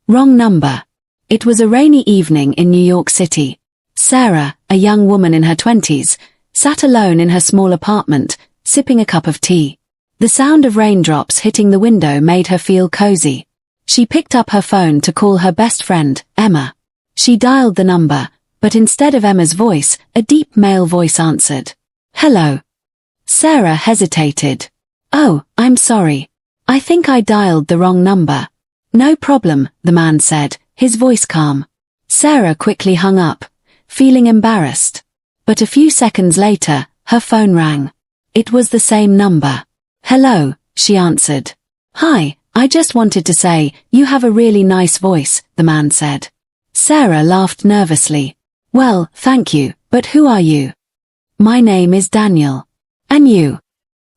Wrong number. It was a rainy evening in New York City. Sarah, a young woman in her 20s, sat alone in her small apartment, sipping a cup of tea. The sound of raindrops hitting the window made her feel cozy. She picked up her phone to call her best friend, Emma. She dialed the number, but instead of Emma's voice, a deep male voice answered. Hello. Sarah hesitated. Oh, I'm sorry. I think I dialed the wrong number. No problem, the man said, his voice calm. Sarah quickly hung up, feeling embarrassed. But a few seconds later, her phone rang. It was the same number. Hello, she answered. Hi, I just wanted to say, you have a really nice voice, the man said. Sarah laughed nervously. Well, thank you, but who are you? My name is Daniel. And you?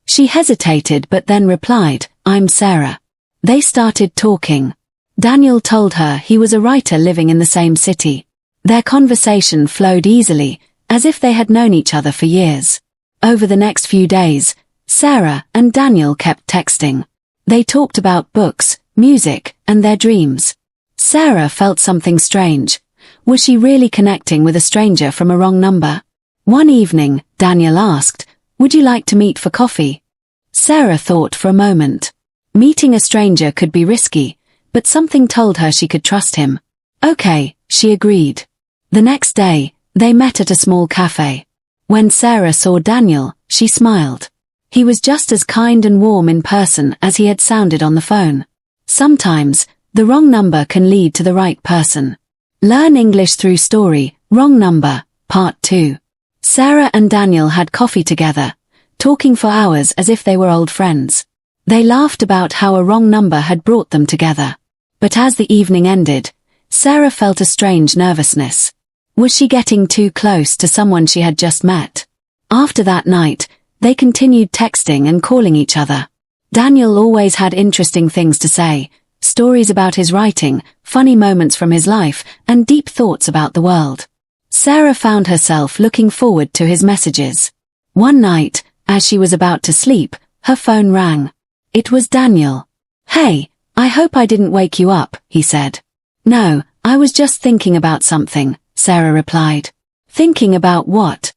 She hesitated but then replied, I'm Sarah. They started talking. Daniel told her he was a writer living in the same city. Their conversation flowed easily, as if they had known each other for years. Over the next few days, Sarah and Daniel kept texting. They talked about books, music, and their dreams. Sarah felt something strange. Was she really connecting with a stranger from a wrong number? One evening, Daniel asked, would you like to meet for coffee? Sarah thought for a moment. Meeting a stranger could be risky, but something told her she could trust him. Okay, she agreed. The next day, they met at a small cafe. When Sarah saw Daniel, she smiled. He was just as kind and warm in person as he had sounded on the phone. Sometimes, the wrong number can lead to the right person. Learn English through story, Wrong Number, Part 2. Sarah and Daniel had coffee together, talking for hours as if they were old friends. They laughed about how a wrong number had brought them together. But as the evening ended, Sarah felt a strange nervousness. Was she getting too close to someone she had just met? After that night, they continued texting and calling each other. Daniel always had interesting things to say, stories about his writing, funny moments from his life, and deep thoughts about the world. Sarah found herself looking forward to his messages. One night, as she was about to sleep, her phone rang. It was Daniel. Hey, I hope I didn't wake you up, he said. No, I was just thinking about something, Sarah replied. Thinking about what?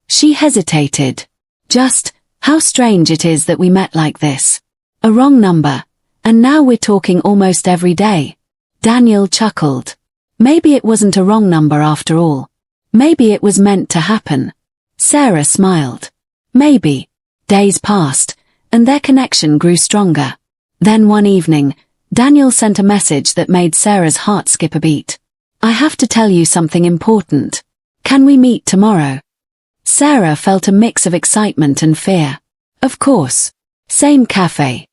She hesitated. Just, how strange it is that we met like this. A wrong number. And now we're talking almost every day. Daniel chuckled. Maybe it wasn't a wrong number after all. Maybe it was meant to happen. Sarah smiled. Maybe. Days passed, and their connection grew stronger. Then one evening, Daniel sent a message that made Sarah's heart skip a beat. I have to tell you something important. Can we meet tomorrow? Sarah felt a mix of excitement and fear. Of course. Same cafe.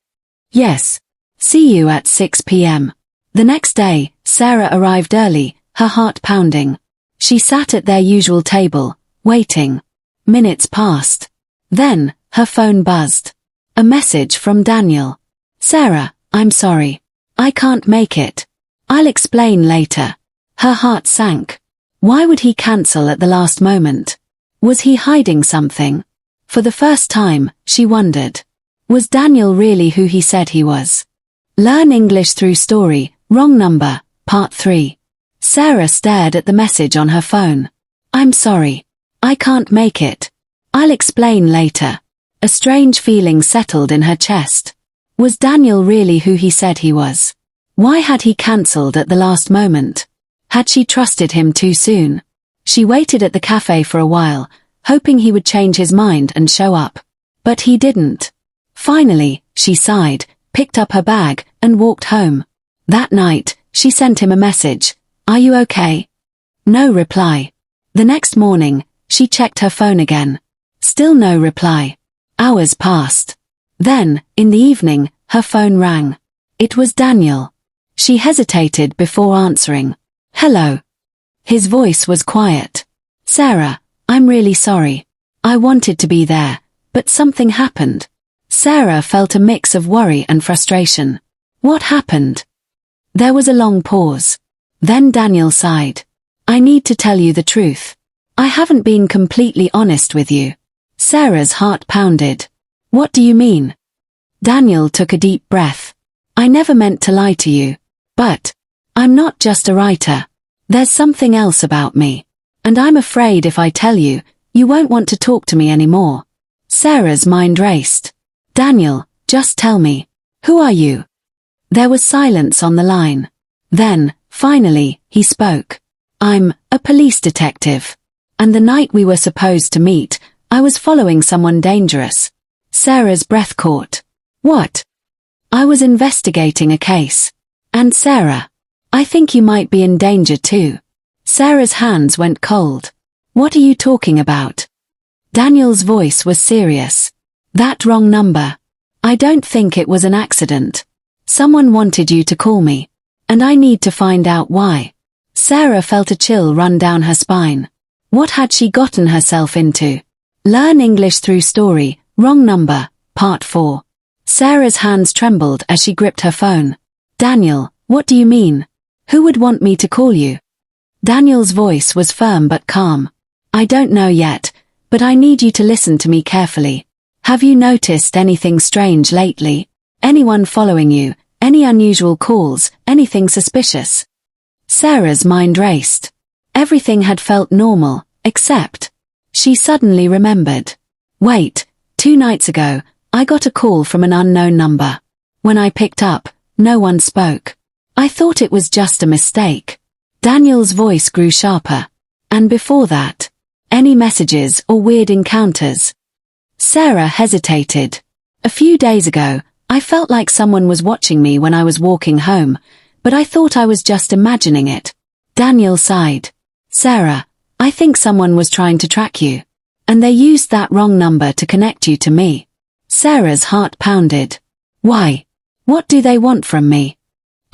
Yes. See you at 6 p.m. The next day, Sarah arrived early, her heart pounding. She sat at their usual table, waiting. Minutes passed. Then, her phone buzzed. A message from Daniel. Sarah, I'm sorry. I can't make it. I'll explain later. Her heart sank. Why would he cancel at the last moment? Was he hiding something? For the first time, she wondered. Was Daniel really who he said he was? Learn English through story, Wrong Number, Part 3. Sarah stared at the message on her phone. I'm sorry. I can't make it. I'll explain later. A strange feeling settled in her chest. Was Daniel really who he said he was? Why had he cancelled at the last moment? Had she trusted him too soon? She waited at the cafe for a while, hoping he would change his mind and show up. But he didn't. Finally, she sighed, picked up her bag, and walked home. That night, she sent him a message. Are you okay? No reply. The next morning, she checked her phone again. Still no reply. Hours passed. Then, in the evening, her phone rang. It was Daniel. She hesitated before answering. Hello. His voice was quiet. Sarah, I'm really sorry. I wanted to be there, but something happened. Sarah felt a mix of worry and frustration. What happened? There was a long pause. Then Daniel sighed. I need to tell you the truth. I haven't been completely honest with you. Sarah's heart pounded. What do you mean? Daniel took a deep breath. I never meant to lie to you. But I'm not just a writer. There's something else about me. And I'm afraid if I tell you, you won't want to talk to me anymore. Sarah's mind raced. Daniel, just tell me. Who are you? There was silence on the line. Then, finally, he spoke. I'm a police detective. And the night we were supposed to meet, I was following someone dangerous. Sarah's breath caught. What? I was investigating a case. And Sarah, I think you might be in danger too. Sarah's hands went cold. What are you talking about? Daniel's voice was serious. That wrong number. I don't think it was an accident. Someone wanted you to call me. And I need to find out why. Sarah felt a chill run down her spine. What had she gotten herself into? Learn English through story, wrong number, part 4. Sarah's hands trembled as she gripped her phone. Daniel, what do you mean? Who would want me to call you? Daniel's voice was firm but calm. I don't know yet, but I need you to listen to me carefully. Have you noticed anything strange lately? Anyone following you? Any unusual calls? Anything suspicious? Sarah's mind raced. Everything had felt normal, except... She suddenly remembered. Wait, 2 nights ago, I got a call from an unknown number. When I picked up, no one spoke. I thought it was just a mistake. Daniel's voice grew sharper. And before that, any messages or weird encounters? Sarah hesitated. A few days ago, I felt like someone was watching me when I was walking home, but I thought I was just imagining it. Daniel sighed. Sarah, I think someone was trying to track you. And they used that wrong number to connect you to me. Sarah's heart pounded. Why? What do they want from me?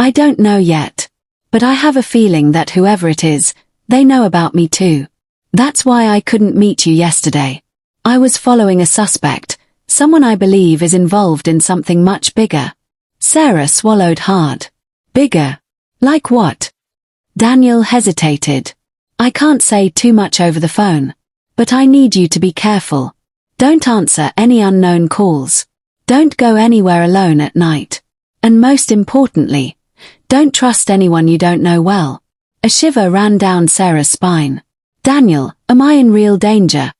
I don't know yet. But I have a feeling that whoever it is, they know about me too. That's why I couldn't meet you yesterday. I was following a suspect, someone I believe is involved in something much bigger. Sarah swallowed hard. Bigger? Like what? Daniel hesitated. I can't say too much over the phone. But I need you to be careful. Don't answer any unknown calls. Don't go anywhere alone at night. And most importantly, don't trust anyone you don't know well. A shiver ran down Sarah's spine. Daniel, am I in real danger?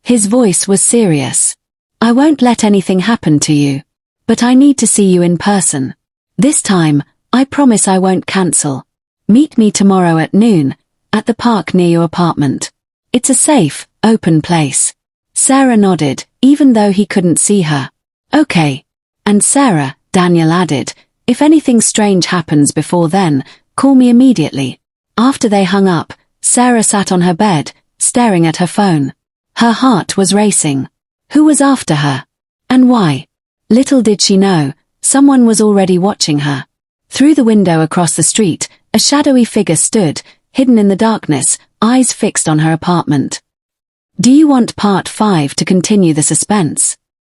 His voice was serious. I won't let anything happen to you. But I need to see you in person. This time, I promise I won't cancel. Meet me tomorrow at noon, at the park near your apartment. It's a safe, open place. Sarah nodded, even though he couldn't see her. Okay. And Sarah, Daniel added, if anything strange happens before then, call me immediately. After they hung up, Sarah sat on her bed, staring at her phone. Her heart was racing. Who was after her? And why? Little did she know, someone was already watching her. Through the window across the street, a shadowy figure stood, hidden in the darkness, eyes fixed on her apartment. Do you want part 5 to continue the suspense?